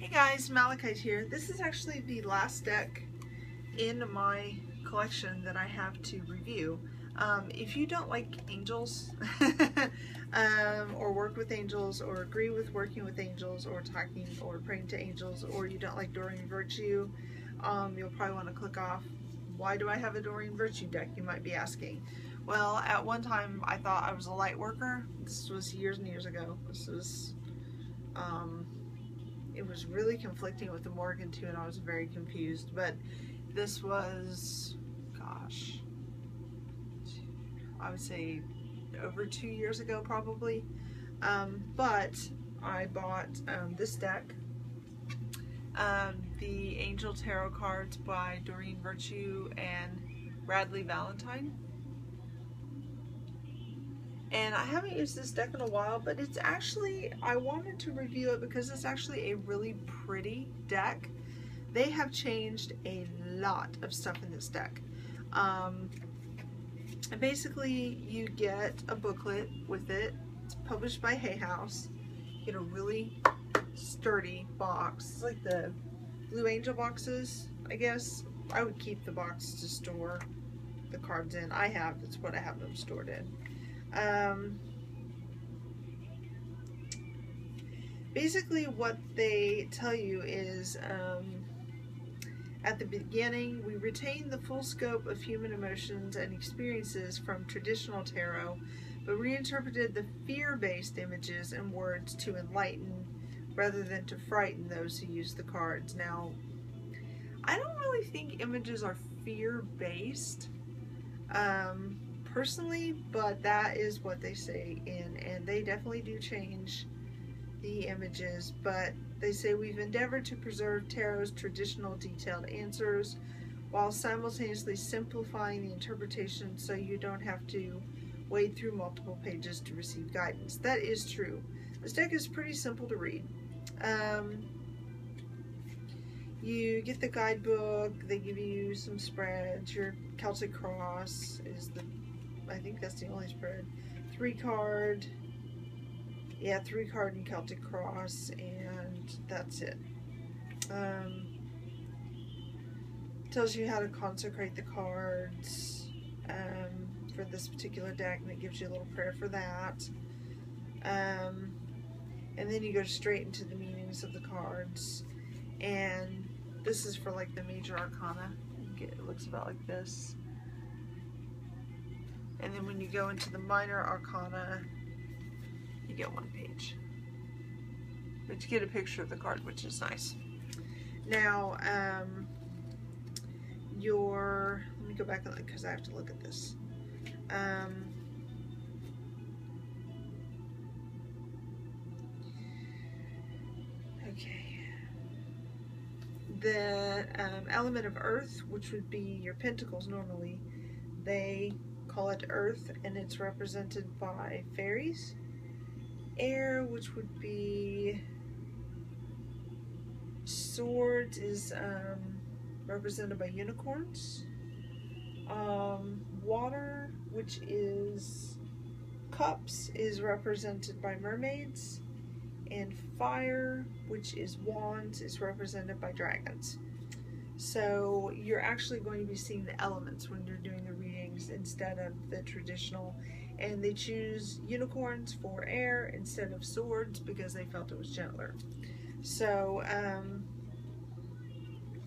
Hey guys, Malachite here. This is actually the last deck in my collection that I have to review. If you don't like angels, or work with angels, or agree with working with angels, or talking or praying to angels, or you don't like Doreen Virtue, you'll probably want to click off. Why do I have a Doreen Virtue deck, you might be asking. Well, at one time I thought I was a light worker. This was years and years ago. This was it was really conflicting with the Morgan too, and I was very confused. But this was, gosh, I would say over 2 years ago probably. But I bought this deck, the Angel Tarot cards by Doreen Virtue and Bradley Valentine. And I haven't used this deck in a while, but it's actually, I wanted to review it because it's actually a really pretty deck. They have changed a lot of stuff in this deck. And basically, you get a booklet with it. It's published by Hay House. You get a really sturdy box. It's like the Blue Angel boxes, I guess. I would keep the box to store the cards in. That's what I have them stored in. Basically what they tell you is, at the beginning, we retain the full scope of human emotions and experiences from traditional tarot, but reinterpreted the fear-based images and words to enlighten rather than to frighten those who use the cards. Now, I don't really think images are fear-based, personally, but that is what they say and they definitely do change the images. But they say we've endeavored to preserve tarot's traditional detailed answers while simultaneously simplifying the interpretation so you don't have to wade through multiple pages to receive guidance. That is true. This deck is pretty simple to read. You get the guidebook, they give you some spreads. Your Celtic Cross is I think that's the only spread. 3-card. Yeah, 3-card and Celtic Cross, and that's it. Tells you how to consecrate the cards for this particular deck, and it gives you a little prayer for that. And then you go straight into the meanings of the cards. And this is for like the major arcana. It looks about like this. And then when you go into the minor arcana, you get 1 page. But you get a picture of the card, which is nice. Now, let me go back because I have to look at this. Okay. The element of earth, which would be your pentacles normally, they call it earth, and it's represented by fairies. Air, which would be swords, is represented by unicorns. Water, which is cups, is represented by mermaids. And fire, which is wands, is represented by dragons. So you're actually going to be seeing the elements when you're doing the readings instead of the traditional. And they choose unicorns for air instead of swords because they felt it was gentler. So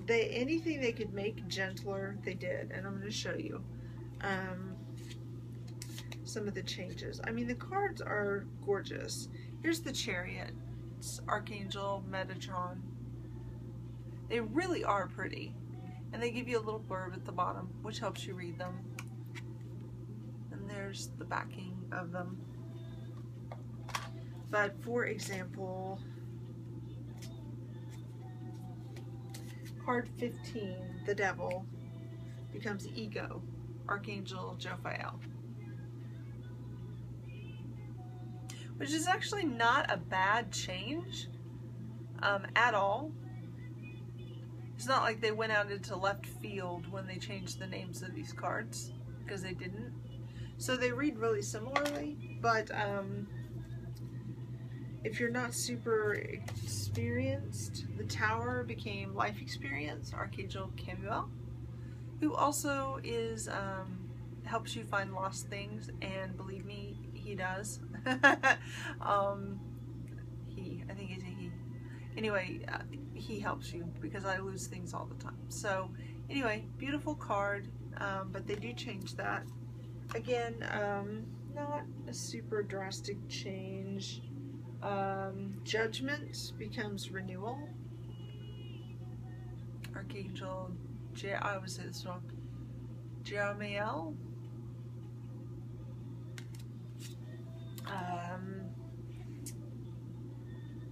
anything they could make gentler, they did. And I'm going to show you some of the changes. I mean, the cards are gorgeous. Here's the Chariot. It's Archangel, Metatron. They really are pretty. And they give you a little blurb at the bottom, which helps you read them. And there's the backing of them. But for example, card 15, the Devil, becomes Ego, Archangel Jophiel. Which is actually not a bad change at all. It's not like they went out into left field when they changed the names of these cards, because they didn't. So they read really similarly, but If you're not super experienced, the tower became life experience, Archangel Camuel, who also is helps you find lost things, and believe me, he does. I think he's a he. Anyway, he helps you because I lose things all the time. So anyway, beautiful card, but they do change that. Again, not a super drastic change. Judgment becomes renewal. Archangel, I always say this wrong, Jeremiel.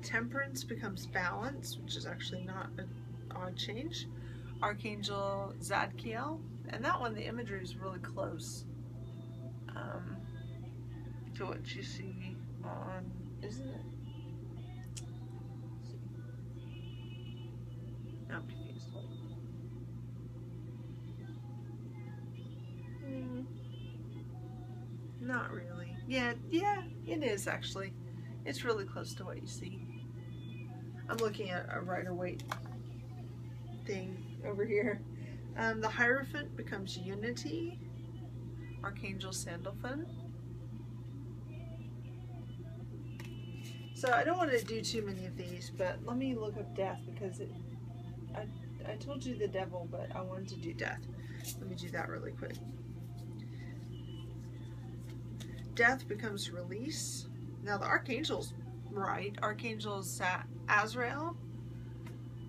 Temperance becomes balance, which is actually not an odd change. Archangel Zadkiel, and that one, the imagery is really close to what you see on, isn't it? No, I'm confused. Not really. Yeah, it is actually. It's really close to what you see. I'm looking at a Rider-Waite thing over here. The Hierophant becomes unity. Archangel Sandalphon. So I don't want to do too many of these, but let me look up death because I told you the devil, but I wanted to do death. Let me do that really quick. Death becomes release. Now the Archangel's right. Archangel's Azrael.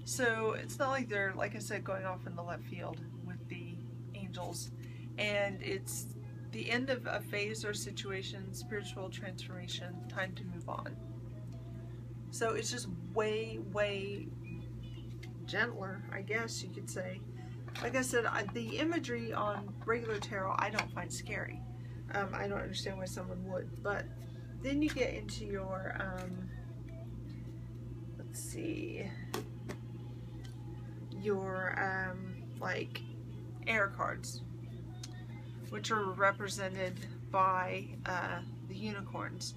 So it's not like they're, like I said, going off in the left field with the angels. And it's the end of a phase or situation, spiritual transformation, time to move on. So it's just way, way gentler, I guess you could say. Like I said, the imagery on regular tarot I don't find scary. I don't understand why someone would, but then you get into your, let's see, your, like, air cards, which are represented by the unicorns.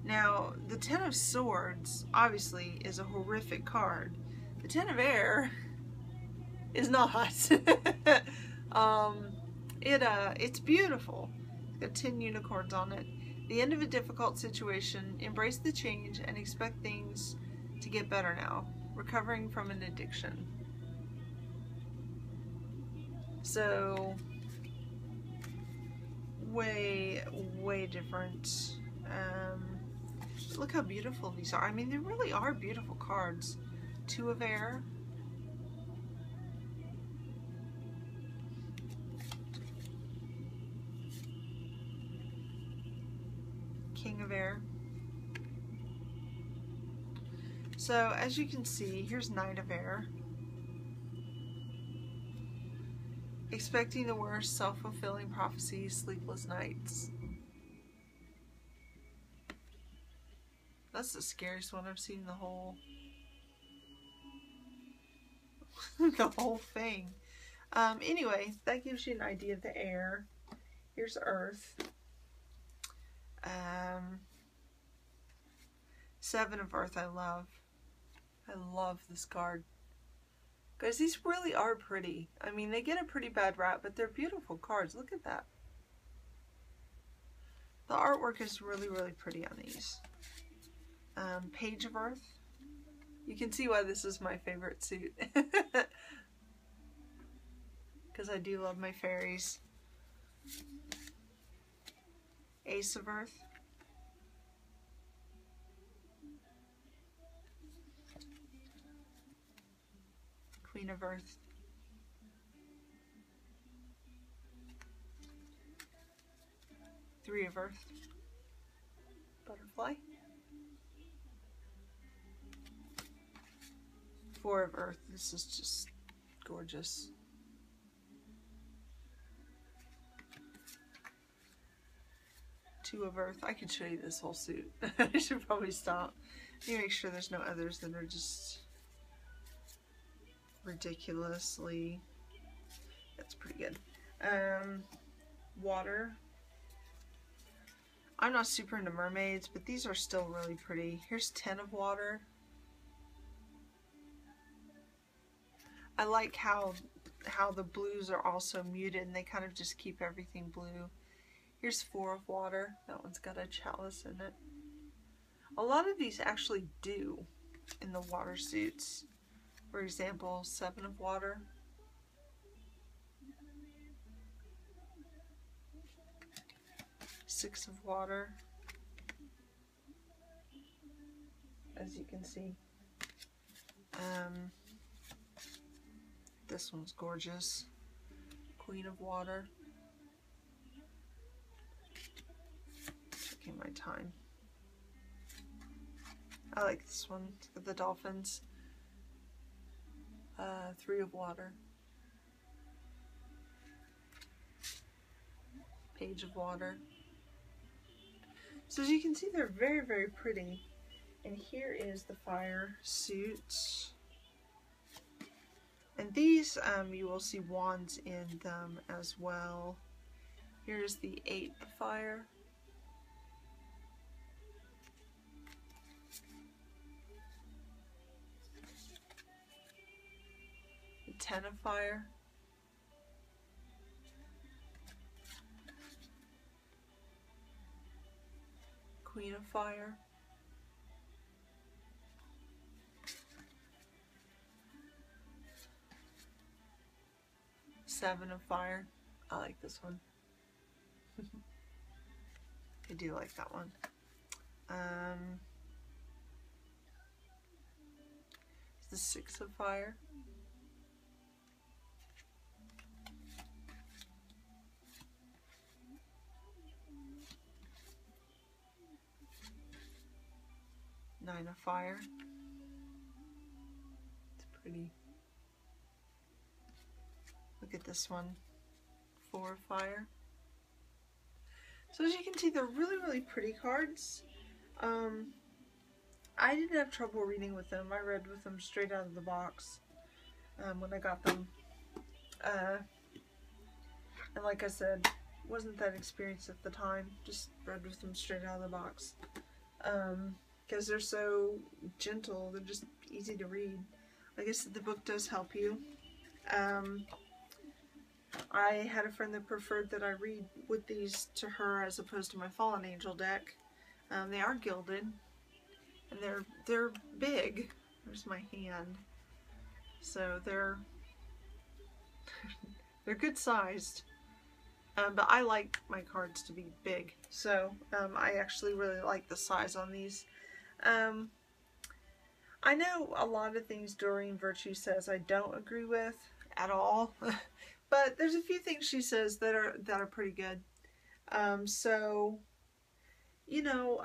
Now, the Ten of Swords, obviously, is a horrific card. The Ten of Air is not. It's beautiful. It's got 10 unicorns on it. The end of a difficult situation, embrace the change and expect things to get better now. Recovering from an addiction. So, way, way different. Look how beautiful these are. I mean, they really are beautiful cards. Two of Air. King of Air. So, as you can see, here's Knight of Air. Expecting the worst, self-fulfilling prophecies, sleepless nights. That's the scariest one I've seen the whole the whole thing. Anyway, that gives you an idea of the air. Here's Earth. Seven of Earth I love. I love this card. Guys, these really are pretty. I mean, they get a pretty bad rap, but they're beautiful cards. Look at that. The artwork is really, really pretty on these. Page of Earth. You can see why this is my favorite suit. Because I do love my fairies. Ace of Earth. Queen of Earth. Three of Earth. Butterfly. Four of Earth. This is just gorgeous. Two of Earth. I could show you this whole suit. I should probably stop. Let me make sure there's no others that are just ridiculously. That's pretty good. Water. I'm not super into mermaids, but these are still really pretty. Here's 10 of water. I like how the blues are also muted and they kind of just keep everything blue. Here's 4 of water. That one's got a chalice in it. A lot of these actually do in the water suits. For example, 7 of water. 6 of water. As you can see. This one's gorgeous. Queen of water. Taking my time. I like this one with the dolphins. 3 of water. Page of water. So as you can see, they're very, very pretty. And here is the fire suit. And these, you will see wands in them as well. Here's the 8 of fire. The 10 of fire. Queen of fire. Seven of fire. I like this one. I do like that one. The 6 of fire. Nine of fire. It's pretty. Look at this one. 4 of fire. So as you can see, they're really, really pretty cards. I didn't have trouble reading with them. I read with them straight out of the box when I got them. And like I said, wasn't that experienced at the time. Just read with them straight out of the box. Because they're so gentle. They're just easy to read. Like I said, the book does help you. I had a friend that preferred that I read with these to her as opposed to my Fallen Angel deck. They are gilded, and they're big. There's my hand. So they're good sized. But I like my cards to be big, so I actually really like the size on these. I know a lot of things Doreen Virtue says I don't agree with at all. But there's a few things she says that are pretty good. So, you know,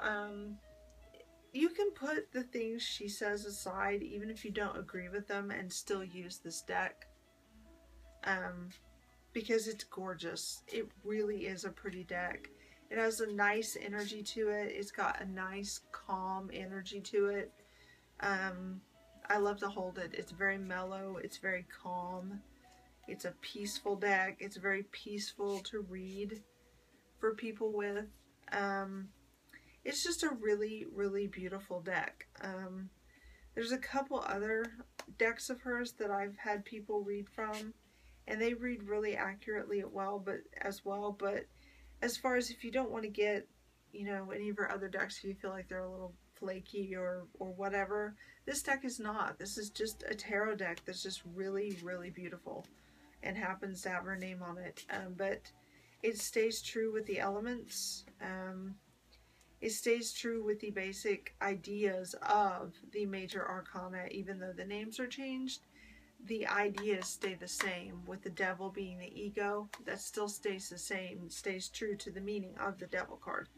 you can put the things she says aside, even if you don't agree with them, and still use this deck. Because it's gorgeous. It really is a pretty deck. It has a nice energy to it. It's got a nice, calm energy to it. I love to hold it. It's very mellow. It's very calm. It's a peaceful deck. It's very peaceful to read for people with. It's just a really, really beautiful deck. There's a couple other decks of hers that I've had people read from, and they read really accurately as well. But as far as if you don't want to get, you know, any of her other decks, if you feel like they're a little flaky or whatever, this deck is not. This is just a tarot deck that's just really, really beautiful. And happens to have her name on it, but it stays true with the elements. It stays true with the basic ideas of the major arcana, even though the names are changed. The ideas stay the same, with the devil being the ego. That still stays the same. It stays true to the meaning of the devil card.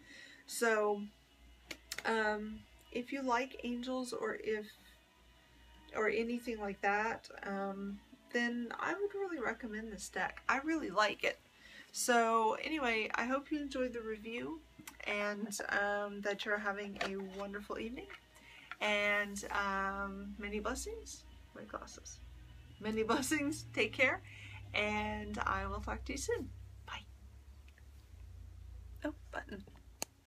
So, if you like angels or anything like that, then I would really recommend this deck. I really like it. So anyway, I hope you enjoyed the review, and that you're having a wonderful evening, and many blessings. My glasses. Many blessings. Take care, and I will talk to you soon. Bye. Oh, button.